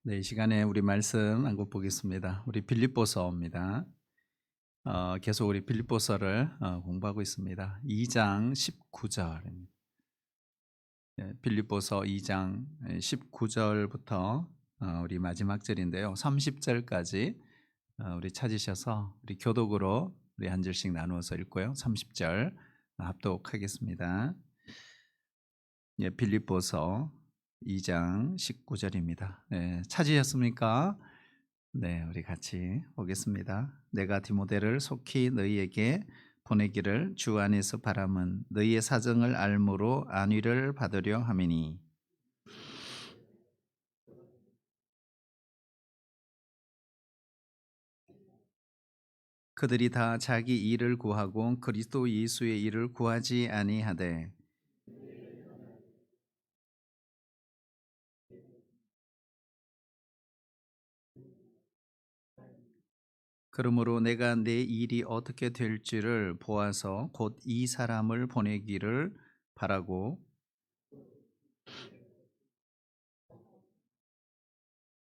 네, 이 시간에 우리 말씀 한번 보겠습니다. 우리 빌립보서입니다. 계속 우리 빌립보서를 공부하고 있습니다. 2장 19절입니다. 빌립보서 2장 19절부터 우리 마지막 절인데요. 30절까지 우리 찾으셔서 우리 교독으로 우리 한 절씩 나누어서 읽고요. 30절 합독하겠습니다. 빌립보서 2장 19절입니다. 찾으셨습니까? 네, 우리 같이 보겠습니다. 내가 디모데를 속히 너희에게 보내기를 주 안에서 바람은 너희의 사정을 알므로 안위를 받으려 함이니 그들이 다 자기 일을 구하고 그리스도 예수의 일을 구하지 아니하되 그러므로 내가 내 일이 어떻게 될지를 보아서 곧 이 사람을 보내기를 바라고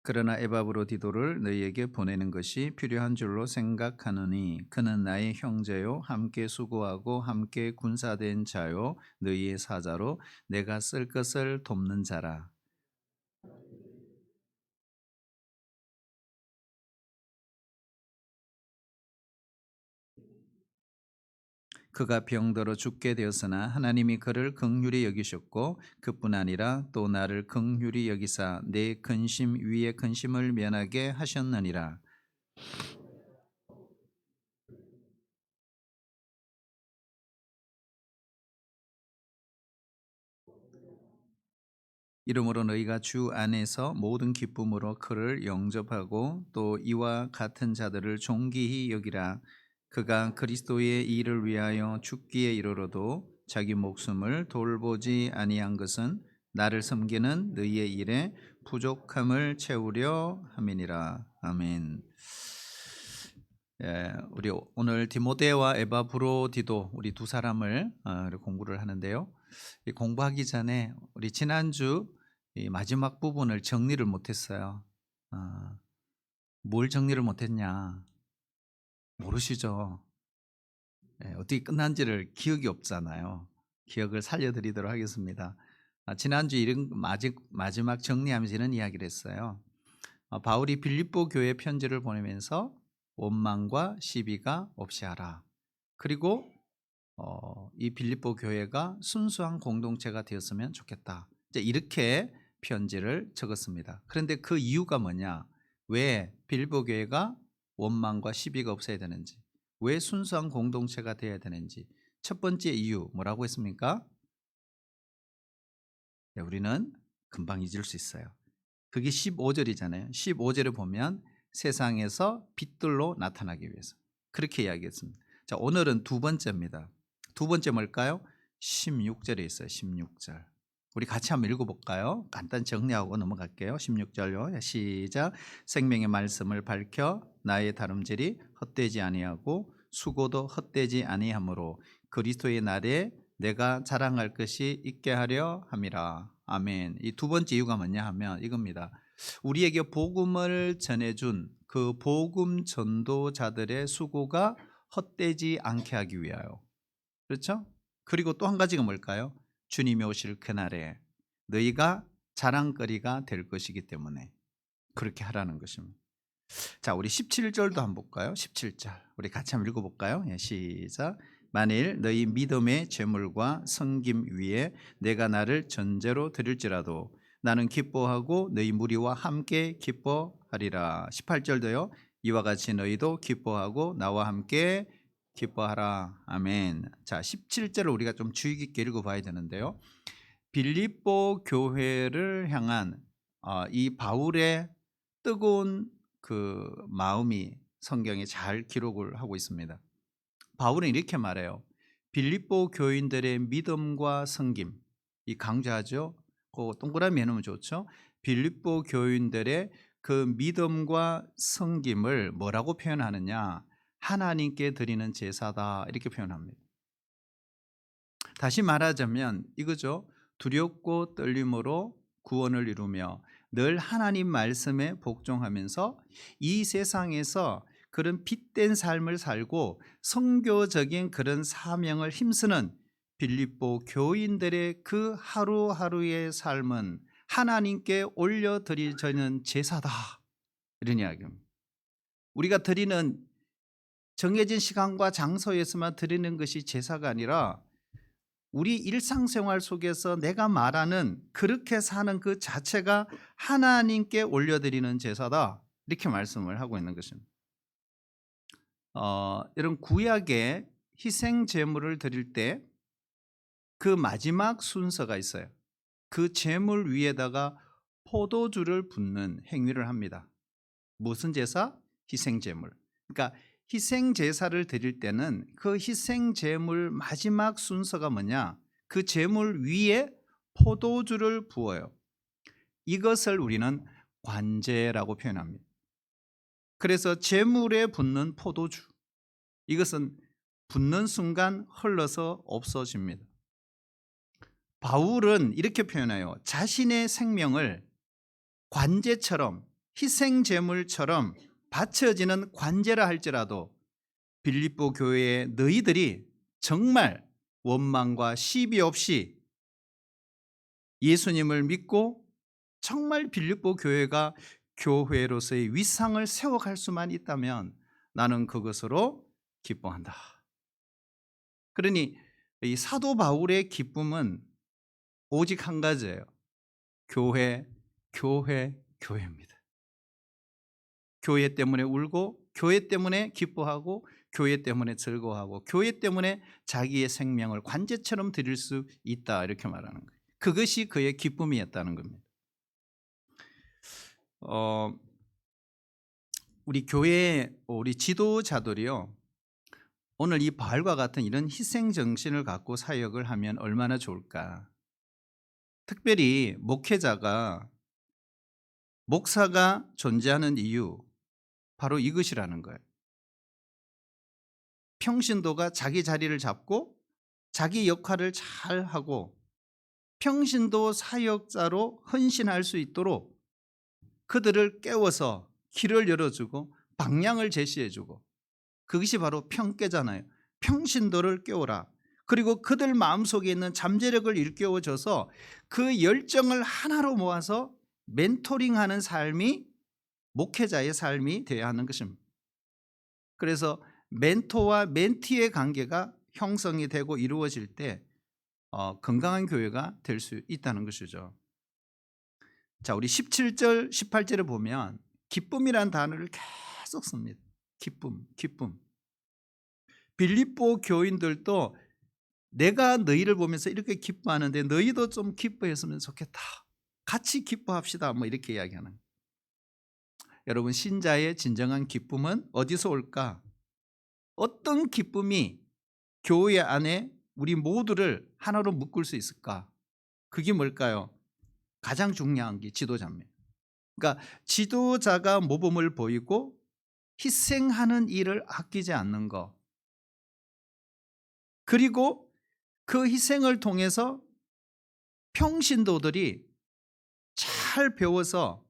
그러나 에바브로디도를 너희에게 보내는 것이 필요한 줄로 생각하노니 그는 나의 형제요 함께 수고하고 함께 군사된 자요 너희의 사자로 내가 쓸 것을 돕는 자라. 그가 병들어 죽게 되었으나 하나님이 그를 긍휼히 여기셨고 그뿐 아니라 또 나를 긍휼히 여기사 내 근심 위에 근심을 면하게 하셨느니라. 이러므로 너희가 주 안에서 모든 기쁨으로 그를 영접하고 또 이와 같은 자들을 존귀히 여기라. 그가 그리스도의 일을 위하여 죽기에 이르러도 자기 목숨을 돌보지 아니한 것은 나를 섬기는 너희의 일에 부족함을 채우려 함이니라. 아멘. 우리 오늘 디모데와 에바브로디도 우리 두 사람을 공부를 하는데요. 이 공부하기 전에 우리 지난주 이 마지막 부분을 정리를 못했어요. 어, 뭘 정리를 못했냐? 모르시죠? 어떻게 끝난지를 기억이 없잖아요. 기억을 살려드리도록 하겠습니다. 지난주 이런 마지막 정리하면서 이런 이야기를 했어요. 바울이 빌립보 교회 편지를 보내면서 원망과 시비가 없이 하라. 그리고 이 빌립보 교회가 순수한 공동체가 되었으면 좋겠다. 이제 이렇게 편지를 적었습니다. 그런데 그 이유가 뭐냐? 왜 빌립보 교회가 원망과 시비가 없어야 되는지, 왜 순수한 공동체가 되어야 되는지. 첫 번째 이유 뭐라고 했습니까? 네, 우리는 금방 잊을 수 있어요. 그게 15절이잖아요. 15절을 보면 세상에서 빛들로 나타나기 위해서. 그렇게 이야기했습니다. 자, 오늘은 두 번째입니다. 두 번째 뭘까요? 16절에 있어요. 16절. 우리 같이 한번 읽어볼까요? 간단 정리하고 넘어갈게요. 16절요. 시작. 생명의 말씀을 밝혀 나의 다름질이 헛되지 아니하고 수고도 헛되지 아니하므로 그리스도의 날에 내가 자랑할 것이 있게 하려 함이라. 아멘. 이 두 번째 이유가 뭐냐 하면 이겁니다. 우리에게 복음을 전해준 그 복음 전도자들의 수고가 헛되지 않게 하기 위하여. 그렇죠? 그리고 또 한 가지가 뭘까요? 주님이 오실 그날에 너희가 자랑거리가 될 것이기 때문에 그렇게 하라는 것입니다. 자, 우리 17절도 한번 볼까요? 17절. 우리 같이 한번 읽어볼까요? 시작. 만일 너희 믿음의 재물과 섬김 위에 내가 나를 전제로 드릴지라도 나는 기뻐하고 너희 무리와 함께 기뻐하리라. 18절도요. 이와 같이 너희도 기뻐하고 나와 함께 기뻐하라. 아멘. 자, 17절을 우리가 좀 주의 깊게 읽어봐야 되는데요. 빌립보 교회를 향한 이 바울의 뜨거운 그 마음이 성경에 잘 기록을 하고 있습니다. 바울은 이렇게 말해요. 빌립보 교인들의 믿음과 섬김, 이 강조하죠. 그 동그라미 해놓으면 좋죠. 빌립보 교인들의 그 믿음과 섬김을 뭐라고 표현하느냐? 하나님께 드리는 제사다 이렇게 표현합니다. 다시 말하자면 이거죠. 두렵고 떨림으로 구원을 이루며 늘 하나님 말씀에 복종하면서 이 세상에서 그런 빛된 삶을 살고 선교적인 그런 사명을 힘쓰는 빌립보 교인들의 그 하루하루의 삶은 하나님께 올려드리는 제사다, 이런 이야기입니다. 우리가 드리는 정해진 시간과 장소에서만 드리는 것이 제사가 아니라 우리 일상생활 속에서 내가 말하는 그렇게 사는 그 자체가 하나님께 올려드리는 제사다, 이렇게 말씀을 하고 있는 것입니다. 이런 구약의 희생 제물을 드릴 때 그 마지막 순서가 있어요. 그 제물 위에다가 포도주를 붓는 행위를 합니다. 무슨 제사? 희생 제물. 그러니까 희생 제사를 드릴 때는 그 희생 제물 마지막 순서가 뭐냐? 그 제물 위에 포도주를 부어요. 이것을 우리는 관제라고 표현합니다. 그래서 제물에 붓는 포도주, 이것은 붓는 순간 흘러서 없어집니다. 바울은 이렇게 표현해요. 자신의 생명을 관제처럼, 희생 제물처럼 바쳐지는 관제라 할지라도 빌립보 교회의 너희들이 정말 원망과 시비 없이 예수님을 믿고 정말 빌립보 교회가 교회로서의 위상을 세워갈 수만 있다면 나는 그것으로 기뻐한다. 그러니 이 사도 바울의 기쁨은 오직 한 가지예요. 교회, 교회, 교회입니다. 교회 때문에 울고, 교회 때문에 기뻐하고, 교회 때문에 즐거워하고, 교회 때문에 자기의 생명을 관제처럼 드릴 수 있다, 이렇게 말하는 거예요. 그것이 그의 기쁨이었다는 겁니다. 우리 교회, 우리 지도자들이요, 오늘 이 바울과 같은 이런 희생 정신을 갖고 사역을 하면 얼마나 좋을까. 특별히 목사가 존재하는 이유, 바로 이것이라는 거예요. 평신도가 자기 자리를 잡고 자기 역할을 잘 하고 평신도 사역자로 헌신할 수 있도록 그들을 깨워서 길을 열어주고 방향을 제시해주고, 그것이 바로 평깨잖아요. 평신도를 깨워라. 그리고 그들 마음속에 있는 잠재력을 일깨워줘서 그 열정을 하나로 모아서 멘토링하는 삶이 목회자의 삶이 되어야 하는 것입니다. 그래서 멘토와 멘티의 관계가 형성이 되고 이루어질 때 건강한 교회가 될 수 있다는 것이죠. 자, 우리 17절, 18절을 보면 기쁨이라는 단어를 계속 씁니다. 기쁨, 기쁨. 빌립보 교인들도 내가 너희를 보면서 이렇게 기뻐하는데 너희도 좀 기뻐했으면 좋겠다. 같이 기뻐합시다. 뭐 이렇게 이야기하는 거예요. 여러분, 신자의 진정한 기쁨은 어디서 올까? 어떤 기쁨이 교회 안에 우리 모두를 하나로 묶을 수 있을까? 그게 뭘까요? 가장 중요한 게 지도자입니다. 그러니까 지도자가 모범을 보이고 희생하는 일을 아끼지 않는 것, 그리고 그 희생을 통해서 평신도들이 잘 배워서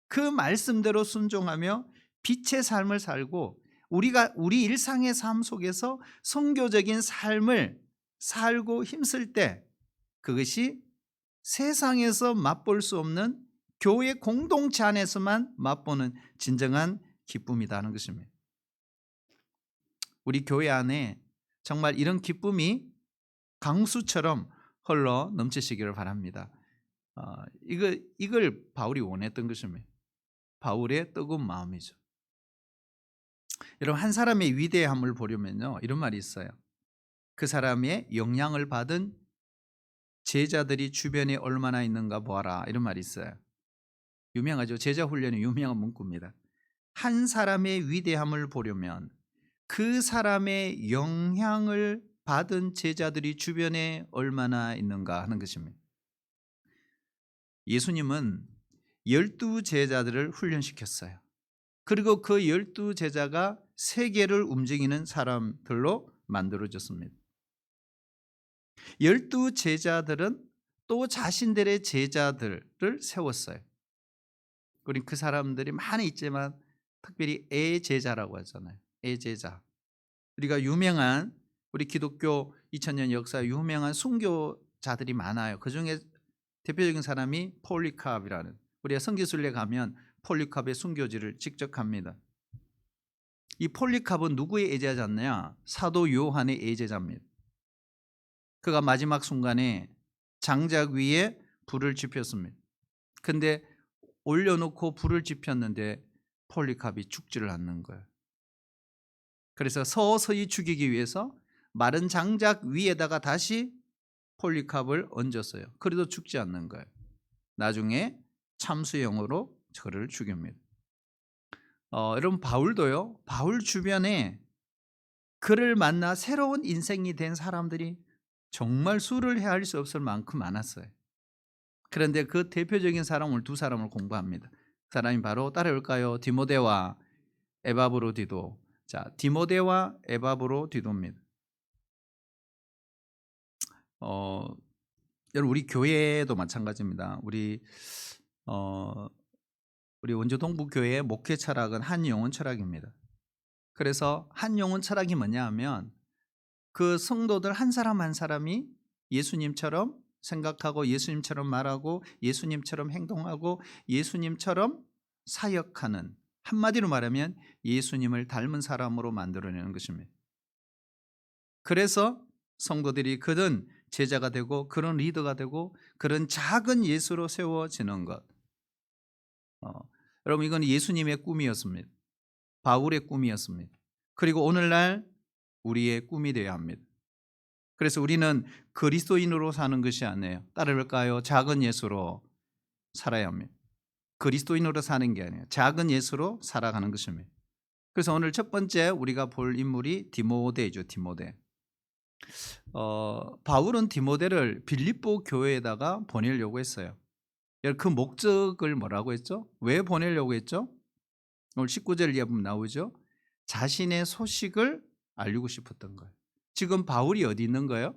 그 말씀대로 순종하며 빛의 삶을 살고 우리 일상의 삶 속에서 선교적인 삶을 살고 힘쓸 때 그것이 세상에서 맛볼 수 없는 교회 공동체 안에서만 맛보는 진정한 기쁨이라는 것입니다. 우리 교회 안에 정말 이런 기쁨이 강수처럼 흘러 넘치시기를 바랍니다. 이걸 바울이 원했던 것입니다. 바울의 뜨거운 마음이죠. 여러분, 한 사람의 위대함을 보려면요, 이런 말이 있어요. 그 사람의 영향을 받은 제자들이 주변에 얼마나 있는가 보아라, 이런 말이 있어요. 유명하죠. 제자 훈련의 유명한 문구입니다. 한 사람의 위대함을 보려면 그 사람의 영향을 받은 제자들이 주변에 얼마나 있는가 하는 것입니다. 예수님은 12제자들을 훈련시켰어요. 그리고 그 12제자가 세계를 움직이는 사람들로 만들어졌습니다. 12제자들은 또 자신들의 제자들을 세웠어요. 우리 그 사람들이 많이 있지만 특별히 애제자라고 하잖아요. 애제자. 우리가 유명한 우리 기독교 2000년 역사 유명한 순교자들이 많아요. 그중에 대표적인 사람이 폴리캅이라는, 우리가 성지순례 가면 폴리캅의 순교지를 직접 갑니다. 이 폴리캅은 누구의 애제자냐? 사도 요한의 애제자입니다. 그가 마지막 순간에 장작 위에 불을 지폈습니다. 근데 올려놓고 불을 지폈는데 폴리캅이 죽지를 않는 거예요. 그래서 서서히 죽이기 위해서 마른 장작 위에다가 다시 폴리캅을 얹었어요. 그래도 죽지 않는 거예요. 나중에 참수형으로 저를 죽입니다. 여러분, 바울도요. 바울 주변에 그를 만나 새로운 인생이 된 사람들이 정말 수를 헤아릴 수 없을 만큼 많았어요. 그런데 그 대표적인 사람을 두 사람을 공부합니다. 그 사람이 바로 따라올까요? 디모데와 에바브로디도. 자, 디모데와 에바브로디도입니다. 여러분, 우리 교회도 마찬가지입니다. 우리 원주 동부교회의 목회 철학은 한영혼 철학입니다. 그래서 한영혼 철학이 뭐냐 하면 그 성도들 한 사람 한 사람이 예수님처럼 생각하고 예수님처럼 말하고 예수님처럼 행동하고 예수님처럼 사역하는, 한마디로 말하면 예수님을 닮은 사람으로 만들어내는 것입니다. 그래서 성도들이 그런 제자가 되고 그런 리더가 되고 그런 작은 예수로 세워지는 것. 여러분, 이건 예수님의 꿈이었습니다. 바울의 꿈이었습니다. 그리고 오늘날 우리의 꿈이 되어야 합니다. 그래서 우리는 그리스도인으로 사는 것이 아니에요. 따라볼까요? 작은 예수로 살아야 합니다. 그리스도인으로 사는 게 아니에요. 작은 예수로 살아가는 것입니다. 그래서 오늘 첫 번째 우리가 볼 인물이 디모데죠. 디모데. 바울은 디모데를 빌립보 교회에다가 보내려고 했어요. 그 목적을 뭐라고 했죠? 왜 보내려고 했죠? 오늘 19절 이하 보면 나오죠. 자신의 소식을 알리고 싶었던 거예요. 지금 바울이 어디 있는 거예요?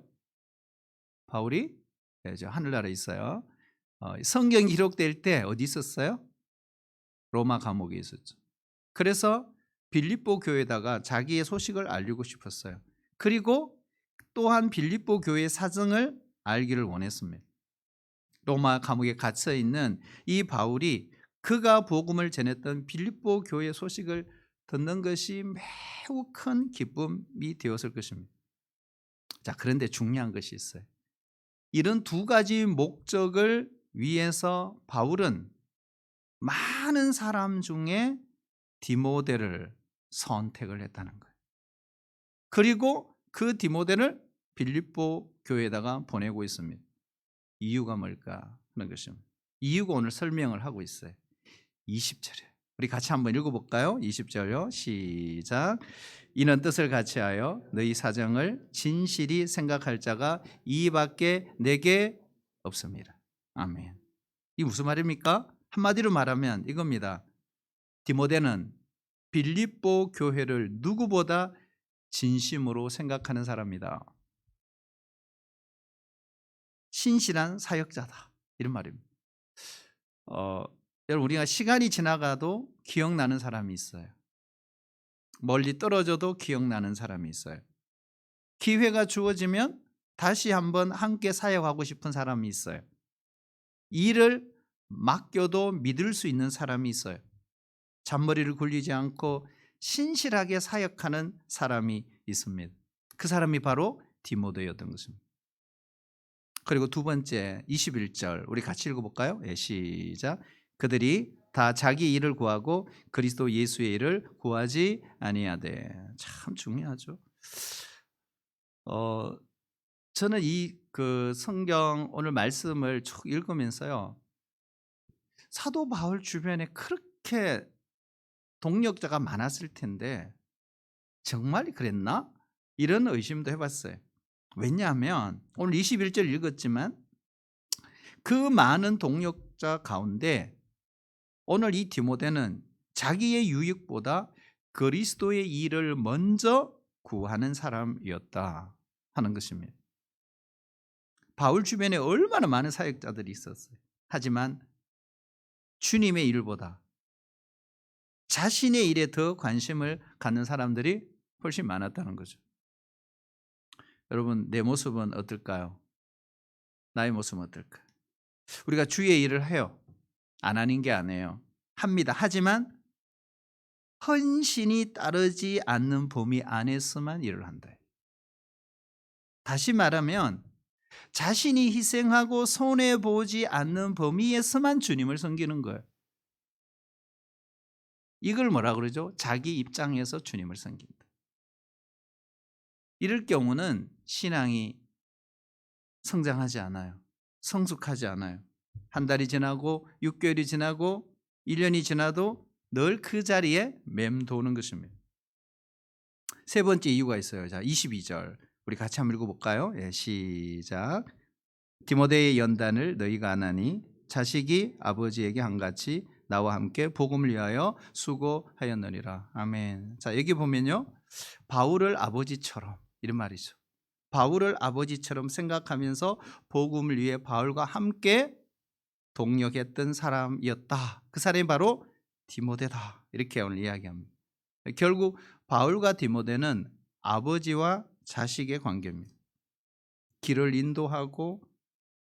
바울이 하늘나라에 있어요. 성경 기록될 때 어디 있었어요? 로마 감옥에 있었죠. 그래서 빌립보 교회에다가 자기의 소식을 알리고 싶었어요. 그리고 또한 빌립보 교회의 사정을 알기를 원했습니다. 로마 감옥에 갇혀 있는 이 바울이 그가 복음을 전했던 빌립보 교회 소식을 듣는 것이 매우 큰 기쁨이 되었을 것입니다. 자, 그런데 중요한 것이 있어요. 이런 두 가지 목적을 위해서 바울은 많은 사람 중에 디모데를 선택을 했다는 거예요. 그리고 그 디모데를 빌립보 교회에다가 보내고 있습니다. 이유가 뭘까 하는 것입니다. 이유가 오늘 설명을 하고 있어요. 20절에 우리 같이 한번 읽어볼까요? 20절요. 시작. 이는 뜻을 같이하여 너희 사정을 진실이 생각할 자가 이밖에 내게 없습니다. 아멘. 이게 무슨 말입니까? 한마디로 말하면 이겁니다. 디모데는 빌립보 교회를 누구보다 진심으로 생각하는 사람이다. 신실한 사역자다. 이런 말입니다. 여러분, 우리가 시간이 지나가도 기억나는 사람이 있어요. 멀리 떨어져도 기억나는 사람이 있어요. 기회가 주어지면 다시 한번 함께 사역하고 싶은 사람이 있어요. 일을 맡겨도 믿을 수 있는 사람이 있어요. 잔머리를 굴리지 않고 신실하게 사역하는 사람이 있습니다. 그 사람이 바로 디모데였던 것입니다. 그리고 두 번째 21절 우리 같이 읽어볼까요? 시작. 그들이 다 자기 일을 구하고 그리스도 예수의 일을 구하지 아니하되. 참 중요하죠. 저는 이 성경 오늘 말씀을 쭉 읽으면서요, 사도 바울 주변에 그렇게 동력자가 많았을 텐데 정말 그랬나? 이런 의심도 해봤어요. 왜냐하면 오늘 21절 읽었지만 그 많은 동력자 가운데 오늘 이 디모데는 자기의 유익보다 그리스도의 일을 먼저 구하는 사람이었다 하는 것입니다. 바울 주변에 얼마나 많은 사역자들이 있었어요. 하지만 주님의 일보다 자신의 일에 더 관심을 갖는 사람들이 훨씬 많았다는 거죠. 여러분, 내 모습은 어떨까요? 나의 모습은 어떨까요? 우리가 주의 일을 해요. 안 하는 게 아니에요. 합니다. 하지만 헌신이 따르지 않는 범위 안에서만 일을 한다. 다시 말하면 자신이 희생하고 손해보지 않는 범위에서만 주님을 섬기는 거예요. 이걸 뭐라 그러죠? 자기 입장에서 주님을 섬긴다. 이럴 경우는 신앙이 성장하지 않아요. 성숙하지 않아요. 한 달이 지나고 6개월이 지나고 1년이 지나도 늘 그 자리에 맴도는 것입니다. 세 번째 이유가 있어요. 자, 22절 우리 같이 한번 읽어볼까요? 예, 시작. 디모데의 연단을 너희가 아나니 자식이 아버지에게 한같이 나와 함께 복음을 위하여 수고하였느니라. 아멘. 자, 여기 보면요, 바울을 아버지처럼, 이런 말이죠. 바울을 아버지처럼 생각하면서 복음을 위해 바울과 함께 동력했던 사람이었다. 그 사람이 바로 디모데다. 이렇게 오늘 이야기합니다. 결국 바울과 디모데는 아버지와 자식의 관계입니다. 길을 인도하고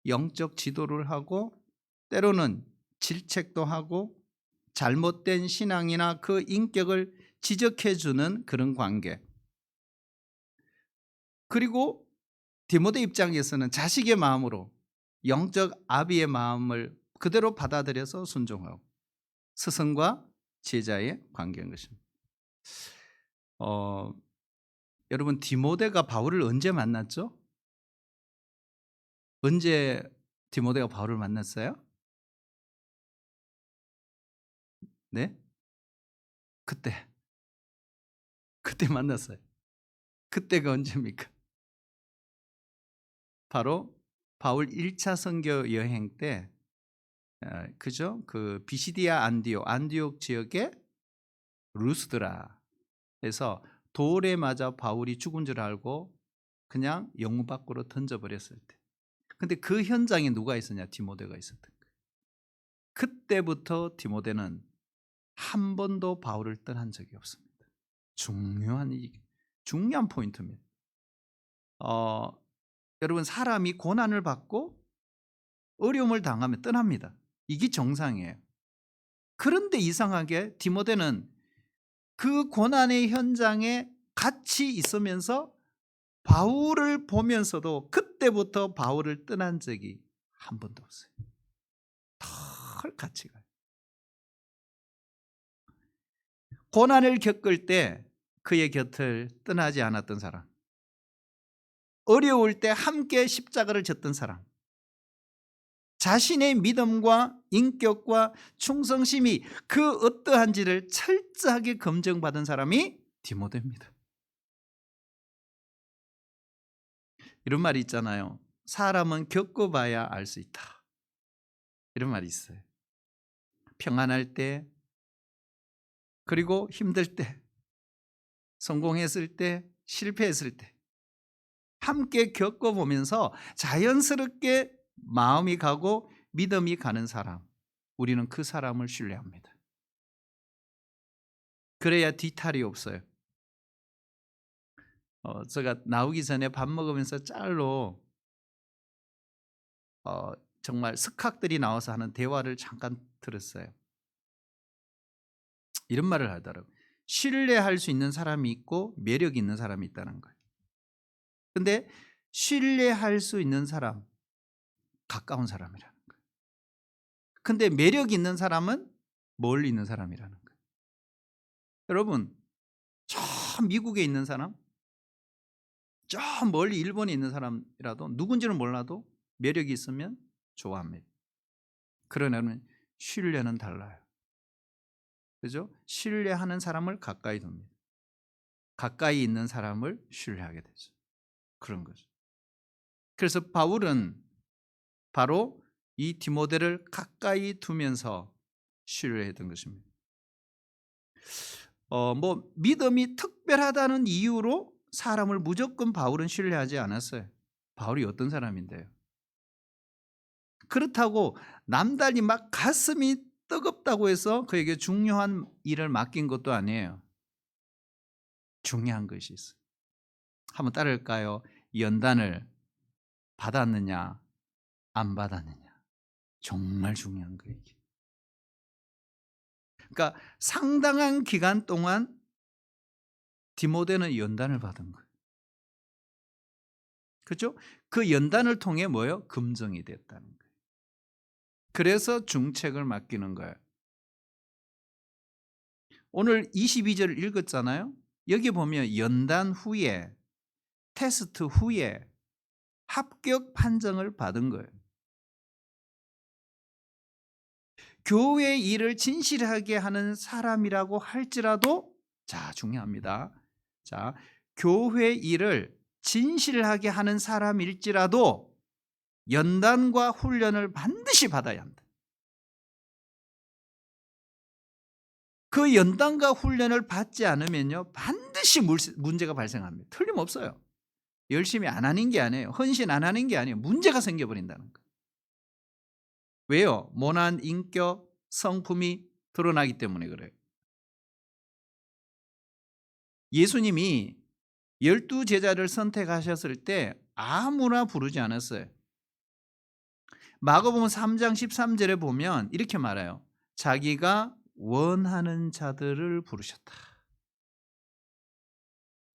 영적 지도를 하고 때로는 질책도 하고 잘못된 신앙이나 그 인격을 지적해주는 그런 관계. 그리고 디모데 입장에서는 자식의 마음으로 영적 아비의 마음을 그대로 받아들여서 순종하고 스승과 제자의 관계인 것입니다. 여러분, 디모데가 바울을 언제 만났죠? 언제 디모데가 바울을 만났어요? 네? 그때 만났어요. 그때가 언제입니까? 바로 바울 1차 선교 여행 때, 그죠? 그 비시디아 안디옥 지역의 루스드라에서 돌에 맞아 바울이 죽은 줄 알고 그냥 영문 밖으로 던져버렸을 때. 근데 그 현장에 누가 있었냐? 디모데가 있었던 거예요. 그때부터 디모데는 한 번도 바울을 떠난 적이 없습니다. 중요한 포인트입니다. 여러분, 사람이 고난을 받고 어려움을 당하면 떠납니다. 이게 정상이에요. 그런데 이상하게 디모데는 그 고난의 현장에 같이 있으면서 바울을 보면서도 그때부터 바울을 떠난 적이 한 번도 없어요. 덜 같이 가요. 고난을 겪을 때 그의 곁을 떠나지 않았던 사람, 어려울 때 함께 십자가를 졌던 사람, 자신의 믿음과 인격과 충성심이 그 어떠한지를 철저하게 검증받은 사람이 디모데입니다. 이런 말이 있잖아요. 사람은 겪어봐야 알 수 있다. 이런 말이 있어요. 평안할 때, 그리고 힘들 때, 성공했을 때, 실패했을 때 함께 겪어보면서 자연스럽게 마음이 가고 믿음이 가는 사람, 우리는 그 사람을 신뢰합니다. 그래야 뒤탈이 없어요. 제가 나오기 전에 밥 먹으면서 짤로 정말 석학들이 나와서 하는 대화를 잠깐 들었어요. 이런 말을 하더라고요. 신뢰할 수 있는 사람이 있고 매력 있는 사람이 있다는 거예요. 근데 신뢰할 수 있는 사람, 가까운 사람이라는 거예요. 근데 매력 있는 사람은 멀리 있는 사람이라는 거예요. 여러분, 저 미국에 있는 사람, 저 멀리 일본에 있는 사람이라도 누군지는 몰라도 매력이 있으면 좋아합니다. 그러나 신뢰는 달라요. 그죠? 신뢰하는 사람을 가까이 둡니다. 가까이 있는 사람을 신뢰하게 되죠. 그런 거죠. 그래서 바울은 바로 이 디모데를 가까이 두면서 신뢰했던 것입니다. 믿음이 특별하다는 이유로 사람을 무조건 바울은 신뢰하지 않았어요. 바울이 어떤 사람인데요? 그렇다고 남달리 막 가슴이 뜨겁다고 해서 그에게 중요한 일을 맡긴 것도 아니에요. 중요한 것이 있어요. 한번 따를까요? 연단을 받았느냐 안 받았느냐. 정말 중요한 거예요. 이게. 그러니까 상당한 기간 동안 디모데는 연단을 받은 거예요. 그렇죠? 그 연단을 통해 뭐예요? 금정이 됐다는 거예요. 그래서 중책을 맡기는 거예요. 오늘 22절 읽었잖아요. 여기 보면 연단 후에 테스트 후에 합격 판정을 받은 거예요. 교회 일을 진실하게 하는 사람이라고 할지라도 자, 중요합니다. 자, 교회 일을 진실하게 하는 사람일지라도 연단과 훈련을 반드시 받아야 한다. 그 연단과 훈련을 받지 않으면요 반드시 문제가 발생합니다. 틀림없어요. 열심히 안 하는 게 아니에요. 헌신 안 하는 게 아니에요. 문제가 생겨버린다는 거예요. 왜요? 모난 인격, 성품이 드러나기 때문에 그래요. 예수님이 12제자를 선택하셨을 때 아무나 부르지 않았어요. 마가복음 3장 13절에 보면 이렇게 말해요. 자기가 원하는 자들을 부르셨다.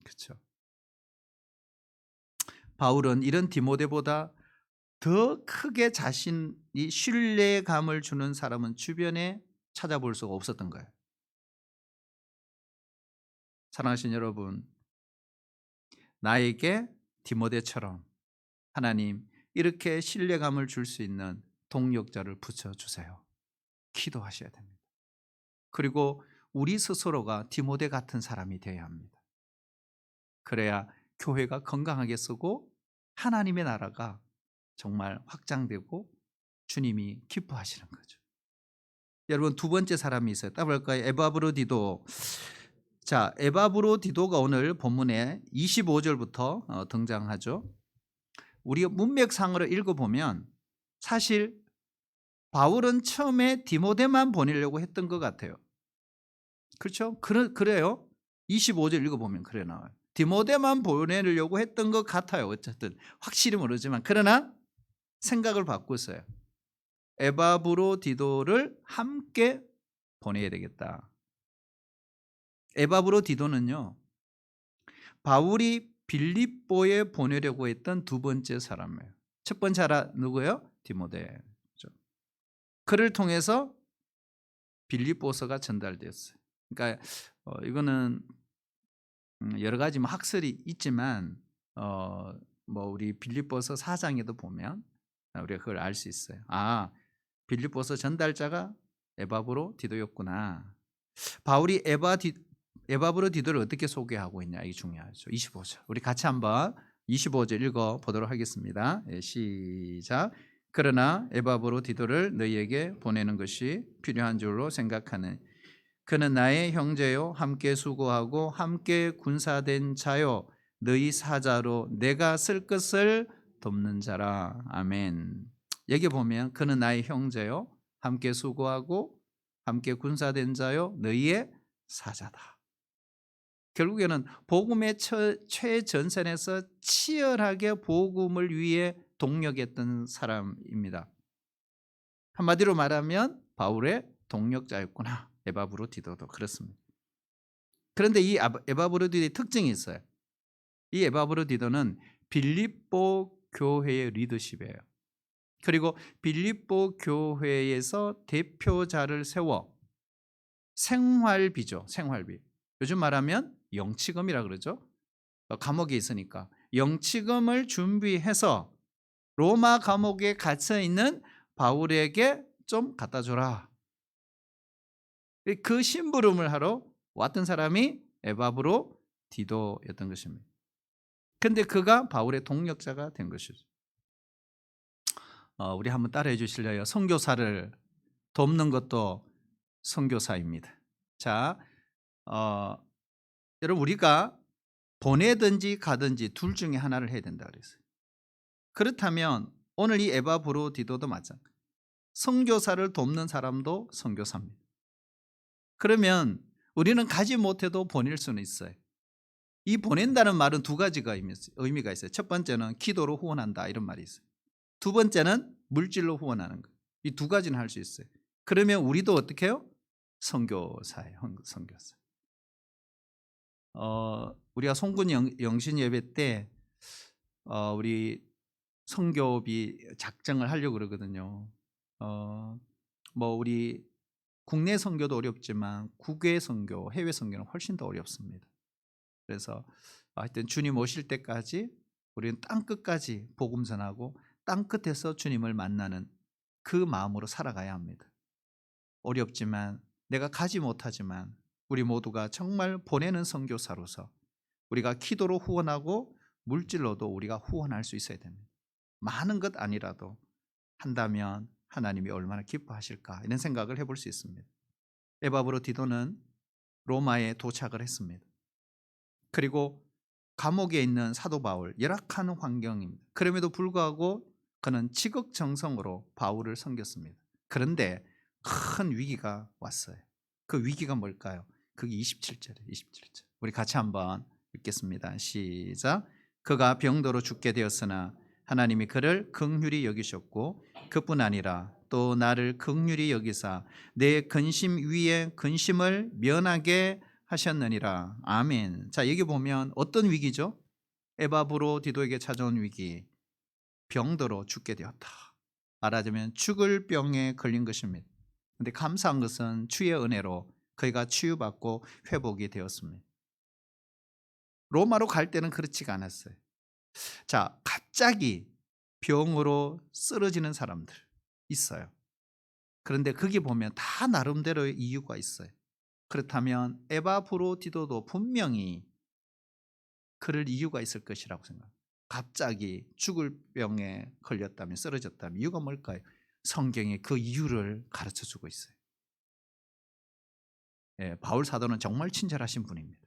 그렇죠. 바울은 이런 디모데보다 더 크게 자신이 신뢰감을 주는 사람은 주변에 찾아볼 수가 없었던 거예요. 사랑하신 여러분, 나에게 디모데처럼 하나님 이렇게 신뢰감을 줄 수 있는 동력자를 붙여주세요. 기도하셔야 됩니다. 그리고 우리 스스로가 디모데 같은 사람이 되어야 합니다. 그래야 교회가 건강하게 쓰고 하나님의 나라가 정말 확장되고 주님이 기뻐하시는 거죠. 여러분 두 번째 사람이 있어요. 따볼까요? 에바브로디도. 자, 에바브로디도가 오늘 본문에 25절부터 등장하죠. 우리가 문맥상으로 읽어보면 사실 바울은 처음에 디모데만 보내려고 했던 것 같아요. 그렇죠? 그래요. 25절 읽어보면 그래 나와요. 디모데만 보내려고 했던 것 같아요. 어쨌든 확실히 모르지만 그러나 생각을 바꿨어요. 에바브로디도를 함께 보내야 되겠다. 에바브로디도는요. 바울이 빌립보에 보내려고 했던 두 번째 사람이에요. 첫 번째 누구예요? 디모데. 그를 통해서 빌립보서가 전달됐어요. 그러니까 이거는 여러 가지 학설이 있지만 뭐 우리 빌립보서 4장에도 보면 우리가 그걸 알 수 있어요. 아, 빌립보서 전달자가 에바브로디도였구나. 바울이 에바브로디도를 어떻게 소개하고 있냐 이게 중요하죠. 25절. 우리 같이 한번 25절 읽어 보도록 하겠습니다. 시작. 그러나 에바브로디도를 너희에게 보내는 것이 필요한 줄로 생각하는 그는 나의 형제요 함께 수고하고 함께 군사된 자요 너희 사자로 내가 쓸 것을 돕는 자라. 아멘. 여기 보면 그는 나의 형제요 함께 수고하고 함께 군사된 자요 너희의 사자다. 결국에는 복음의 최전선에서 치열하게 복음을 위해 동력했던 사람입니다. 한마디로 말하면 바울의 동력자였구나. 에바브로디도도 그렇습니다. 그런데 이 에바브로디도의 특징이 있어요. 이 에바브로디도는 빌립보 교회의 리더십이에요. 그리고 빌립보 교회에서 대표자를 세워 생활비죠. 생활비. 요즘 말하면 영치금이라 그러죠. 감옥에 있으니까 영치금을 준비해서 로마 감옥에 갇혀 있는 바울에게 좀 갖다 줘라. 그 심부름을 하러 왔던 사람이 에바브로디도였던 것입니다. 그런데 그가 바울의 동력자가 된 것이죠. 우리 한번 따라해 주실래요? 선교사를 돕는 것도 선교사입니다. 자, 여러분 우리가 보내든지 가든지 둘 중에 하나를 해야 된다 그랬어요. 그렇다면 오늘 이 에바브로디도도 마찬가지. 선교사를 돕는 사람도 선교사입니다. 그러면 우리는 가지 못해도 보낼 수는 있어요. 이 보낸다는 말은 두 가지가 의미가 있어요. 첫 번째는 기도로 후원한다 이런 말이 있어요. 두 번째는 물질로 후원하는 거예요. 이 두 가지는 할 수 있어요. 그러면 우리도 어떻게 해요? 선교사예요. 선교사. 우리가 송군 영신 예배 때 우리 선교비 작정을 하려고 그러거든요. 우리 국내 선교도 어렵지만 국외 선교, 해외 선교는 훨씬 더 어렵습니다. 그래서 하여튼 주님 오실 때까지 우리는 땅 끝까지 복음 전하고 땅 끝에서 주님을 만나는 그 마음으로 살아가야 합니다. 어렵지만 내가 가지 못하지만 우리 모두가 정말 보내는 선교사로서 우리가 기도로 후원하고 물질로도 우리가 후원할 수 있어야 됩니다. 많은 것 아니라도 한다면 하나님이 얼마나 기뻐하실까 이런 생각을 해볼 수 있습니다. 에바브로디도는 로마에 도착을 했습니다. 그리고 감옥에 있는 사도 바울, 열악한 환경입니다. 그럼에도 불구하고 그는 지극정성으로 바울을 섬겼습니다. 그런데 큰 위기가 왔어요. 그 위기가 뭘까요? 그게 27절이에요. 27절. 우리 같이 한번 읽겠습니다. 시작. 그가 병도로 죽게 되었으나 하나님이 그를 긍휼히 여기셨고 그뿐 아니라 또 나를 긍휼히 여기사 내 근심 위에 근심을 면하게 하셨느니라. 아멘. 자, 여기 보면 어떤 위기죠? 에바브로디도에게 찾아온 위기. 병도로 죽게 되었다. 말하자면 죽을 병에 걸린 것입니다. 그런데 감사한 것은 주의 은혜로 그가 치유받고 회복이 되었습니다. 로마로 갈 때는 그렇지가 않았어요. 자, 갑자기 병으로 쓰러지는 사람들 있어요. 그런데 거기 보면 다 나름대로의 이유가 있어요. 그렇다면 에바브로디도도 분명히 그럴 이유가 있을 것이라고 생각합니다. 갑자기 죽을 병에 걸렸다면 쓰러졌다면 이유가 뭘까요? 성경에 그 이유를 가르쳐 주고 있어요. 바울 사도는 정말 친절하신 분입니다.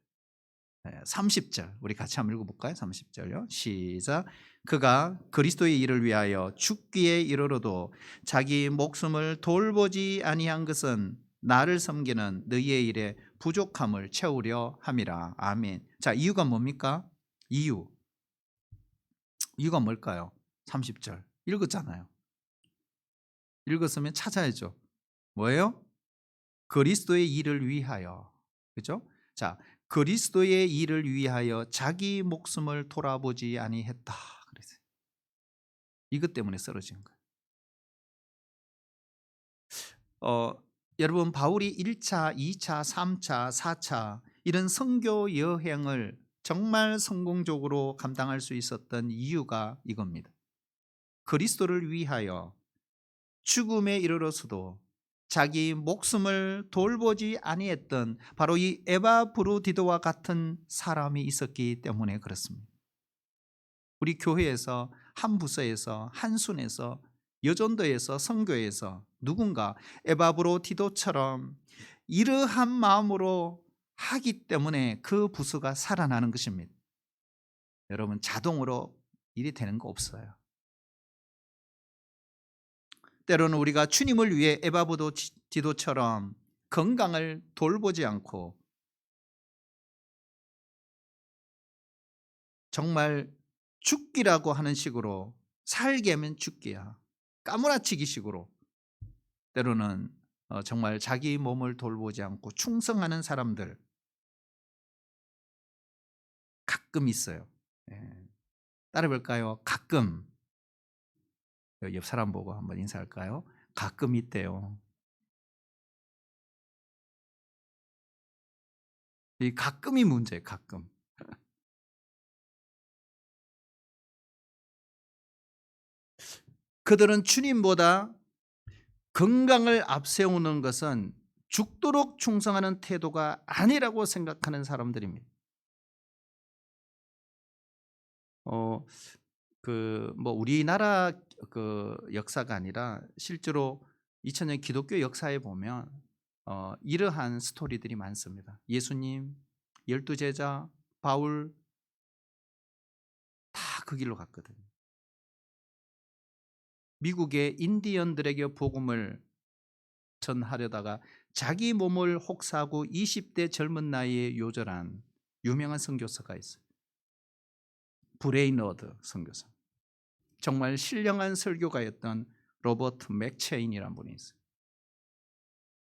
30절 우리 같이 한번 읽어볼까요? 30절요. 시작. 그가 그리스도의 일을 위하여 죽기에 이르러도 자기 목숨을 돌보지 아니한 것은 나를 섬기는 너희의 일에 부족함을 채우려 함이라. 아멘. 자, 이유가 뭡니까? 이유가 뭘까요? 30절 읽었잖아요. 읽었으면 찾아야죠. 뭐예요? 그리스도의 일을 위하여. 그죠? 자, 그리스도의 일을 위하여 자기 목숨을 돌아보지 아니했다. 그랬어요. 이것 때문에 쓰러진 거예요. 여러분 바울이 1차, 2차, 3차, 4차 이런 선교 여행을 정말 성공적으로 감당할 수 있었던 이유가 이겁니다. 그리스도를 위하여 죽음에 이르러서도 자기 목숨을 돌보지 아니했던 바로 이 에바브로디도와 같은 사람이 있었기 때문에 그렇습니다. 우리 교회에서 한 부서에서 한 순에서 여전도에서 선교에서 누군가 에바브로디도처럼 이러한 마음으로 하기 때문에 그 부서가 살아나는 것입니다. 여러분 자동으로 일이 되는 거 없어요. 때로는 우리가 주님을 위해 에바브로디도처럼 건강을 돌보지 않고 정말 죽기라고 하는 식으로 살게 하면 죽기야 까무라치기 식으로 때로는 정말 자기 몸을 돌보지 않고 충성하는 사람들 가끔 있어요. 예. 따라볼까요? 가끔. 옆 사람 보고 한번 인사할까요? 가끔 있대요. 이 가끔이 문제예요. 가끔. 그들은 주님보다 건강을 앞세우는 것은 죽도록 충성하는 태도가 아니라고 생각하는 사람들입니다. 우리나라 그 역사가 아니라 실제로 2000년 기독교 역사에 보면 이러한 스토리들이 많습니다. 예수님, 12제자, 바울 다 그 길로 갔거든요. 미국의 인디언들에게 복음을 전하려다가 자기 몸을 혹사하고 20대 젊은 나이에 요절한 유명한 선교사가 있어요. 브레이너드 선교사. 정말 신령한 설교가였던 로버트 맥체인이라는 분이 있어요.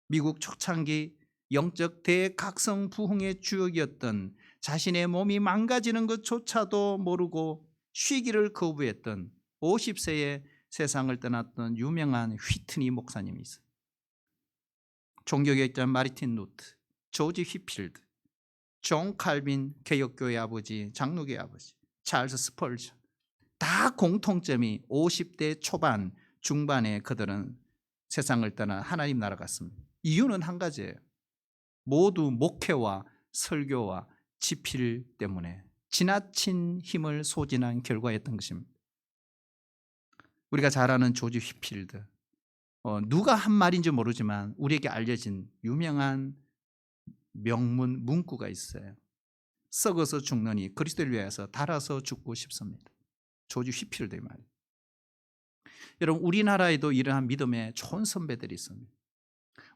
미국 초창기 영적 대각성 부흥의 주역이었던, 자신의 몸이 망가지는 것조차도 모르고 쉬기를 거부했던 50세에 세상을 떠났던 유명한 휘트니 목사님이 있어요. 종교개혁자 마르틴 루트, 조지 휘필드, 존 칼빈 개혁교회 아버지, 장로교회 아버지, 찰스 스펄전, 다 공통점이 50대 초반 중반에 그들은 세상을 떠나 하나님 나라 갔습니다. 이유는 한 가지예요. 모두 목회와 설교와 지필 때문에 지나친 힘을 소진한 결과였던 것입니다. 우리가 잘 아는 조지 휘필드, 누가 한 말인지 모르지만 우리에게 알려진 유명한 명문 문구가 있어요. 썩어서 죽느니 그리스도를 위하여서 달아서 죽고 싶습니다. 조지 휘필드의 말이에요. 여러분, 우리나라에도 이러한 믿음의 좋은 선배들이 있습니다.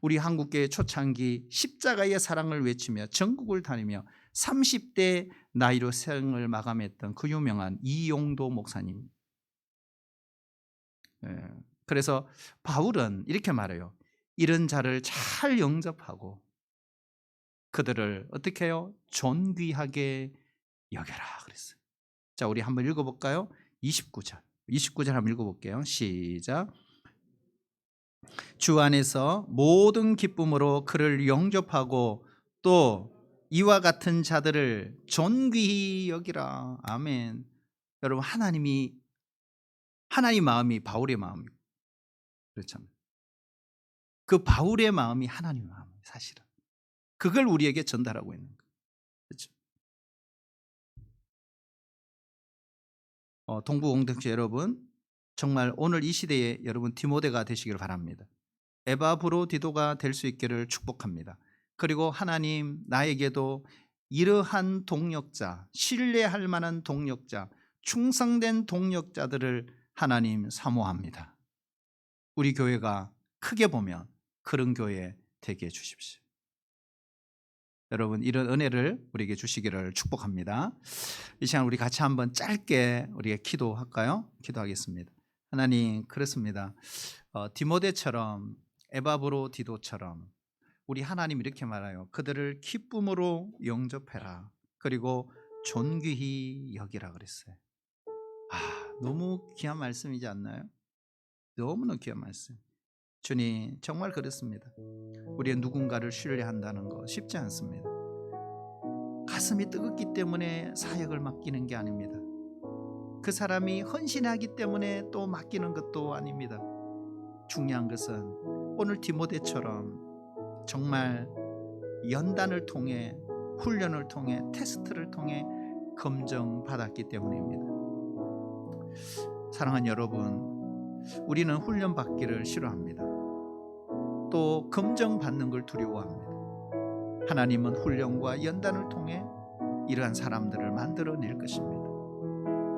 우리 한국교회 초창기 십자가의 사랑을 외치며 전국을 다니며 30대 나이로 생을 마감했던 그 유명한 이용도 목사님. 그래서 바울은 이렇게 말해요. 이런 자를 잘 영접하고 그들을 어떻게 해요? 존귀하게 여겨라 그랬어요. 자, 우리 한번 읽어볼까요? 29절 한번 읽어볼게요. 시작. 주 안에서 모든 기쁨으로 그를 영접하고 또 이와 같은 자들을 존귀히 여기라. 아멘. 여러분, 하나님 마음이 바울의 마음이고, 그렇잖아요. 그 바울의 마음이 하나님의 마음이에요. 사실은 그걸 우리에게 전달하고 있는 거예요. 그렇죠? 동부 공동체 여러분, 정말 오늘 이 시대에 여러분 디모데가 되시기를 바랍니다. 에바브로디도가 될 수 있기를 축복합니다. 그리고 하나님 나에게도 이러한 동력자, 신뢰할 만한 동력자, 충성된 동력자들을 하나님 사모합니다. 우리 교회가 크게 보면 그런 교회 되게 해주십시오. 여러분, 이런 은혜를 우리에게 주시기를 축복합니다. 이 시간 우리 같이 한번 짧게 우리가 기도할까요? 기도하겠습니다. 하나님, 그렇습니다. 디모데처럼, 에바브로디도처럼 우리 하나님 이렇게 말해요. 그들을 기쁨으로 영접해라. 그리고 존귀히 여기라 그랬어요. 너무 귀한 말씀이지 않나요? 너무나 귀한 말씀. 주님, 정말 그렇습니다. 우리의 누군가를 신뢰한다는 거 쉽지 않습니다. 가슴이 뜨겁기 때문에 사역을 맡기는 게 아닙니다. 그 사람이 헌신하기 때문에 또 맡기는 것도 아닙니다. 중요한 것은 오늘 디모데처럼 정말 연단을 통해, 훈련을 통해, 테스트를 통해 검증받았기 때문입니다. 사랑하는 여러분, 우리는 훈련받기를 싫어합니다. 또 검증받는 걸 두려워합니다. 하나님은 훈련과 연단을 통해 이러한 사람들을 만들어낼 것입니다.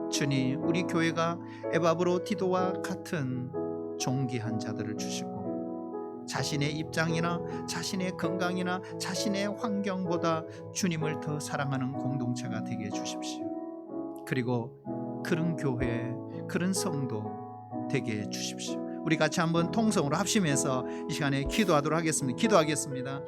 주님, 우리 교회가 에바브로디도와 같은 존귀한 자들을 주시고 자신의 입장이나 자신의 건강이나 자신의 환경보다 주님을 더 사랑하는 공동체가 되게 해주십시오. 그리고 그런 교회, 그런 성도 되게 해주십시오. 우리 같이 한번 통성으로 합심해서 이 시간에 기도하도록 하겠습니다. 기도하겠습니다.